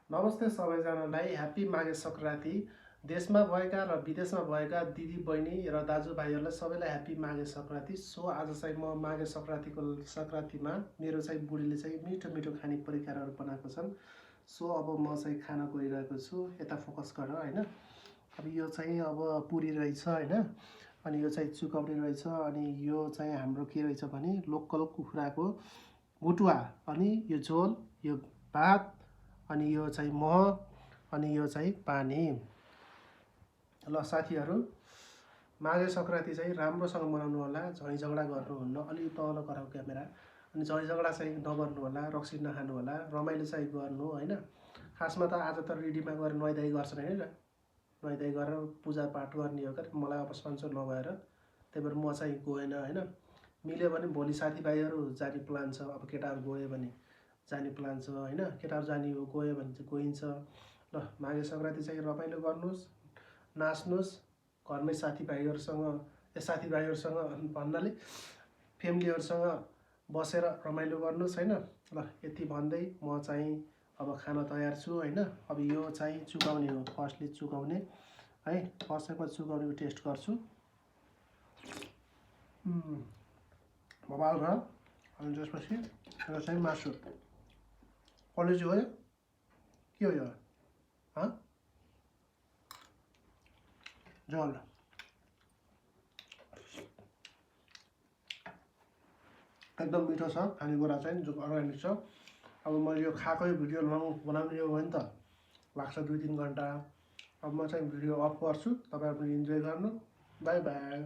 नमस्ते सबैजनालाई ह्यापी माघे सङ्क्रान्ति। देशमा भएका र विदेशमा भएका दिदी बहिनी र दाजुभाइहरूलाई सबैलाई ह्यापी माघे सङ्क्रान्ति। सो आज चाहिँ म माघे सङ्क्रान्तिमा मेरो चाहिँ बुढीले चाहिँ मिठो मिठो खाने परिकारहरू बनाएको छन्। सो अब म चाहिँ खाना गइरहेको छु, यता फोकस गरेर होइन। अब यो चाहिँ अब पुरी रहेछ होइन, अनि यो चाहिँ चुकौरी रहेछ, अनि यो चाहिँ हाम्रो के रहेछ भने लोकल कुखुराको मुटुवा, अनि यो झोल, यो भात, अनि यो चाहिँ मह, अनि यो चाहिँ पानी। ल साथीहरू, माघे सङ्क्रान्ति चाहिँ राम्रोसँग मनाउनु होला, झैँ झगडा गर्नुहुन्न। अलि तल गराऊ क्यामेरा। अनि झैँ झगडा चाहिँ नगर्नु होला, रक्सी नखानु होला, रमाइलो चाहिँ गर्नु होइन। खासमा त आज त रेडीमा गएर नुहाइधुवाइ गर्छन् होइन, नुहाइधुवाइ गरेर पूजापाठ गर्ने हो क्या। मलाई अब सन्चो नभएर त्यही भएर म चाहिँ गएन होइन। मिल्यो भने भोलि साथीभाइहरू जाने प्लान छ, अब केटाहरू गयो भने जाने प्लान छ होइन। केटाहरू जाने हो, गयो भने चाहिँ गइन्छ। ल माघे सङ्क्रान्ति चाहिँ रमाइलो गर्नुहोस्, नाच्नुहोस्, घरमै साथीभाइहरूसँग भन्नाले फ्यामिलीहरूसँग बसेर रमाइलो गर्नुहोस् होइन। ल यति भन्दै म चाहिँ अब खाना तयार छु होइन। अब यो चाहिँ चुकाउने हो, फर्स्टले चुकाउने है। फर्स्टमा चुकाउनेको टेस्ट गर्छु। बबाल र अनि त्यसपछि यो चाहिँ मासु। कलेज हो के हो यो? झोल एकदम मिठो छ, खानेकुरा चाहिँ जो अर्ग्यानिक छ। अब मैले यो खाएकै भिडियो बनाउने हो भने त लाग्छ 2-3 घन्टा। अब म चाहिँ भिडियो अफ गर्छु, तपाईँहरू पनि इन्जोय गर्नु। By by.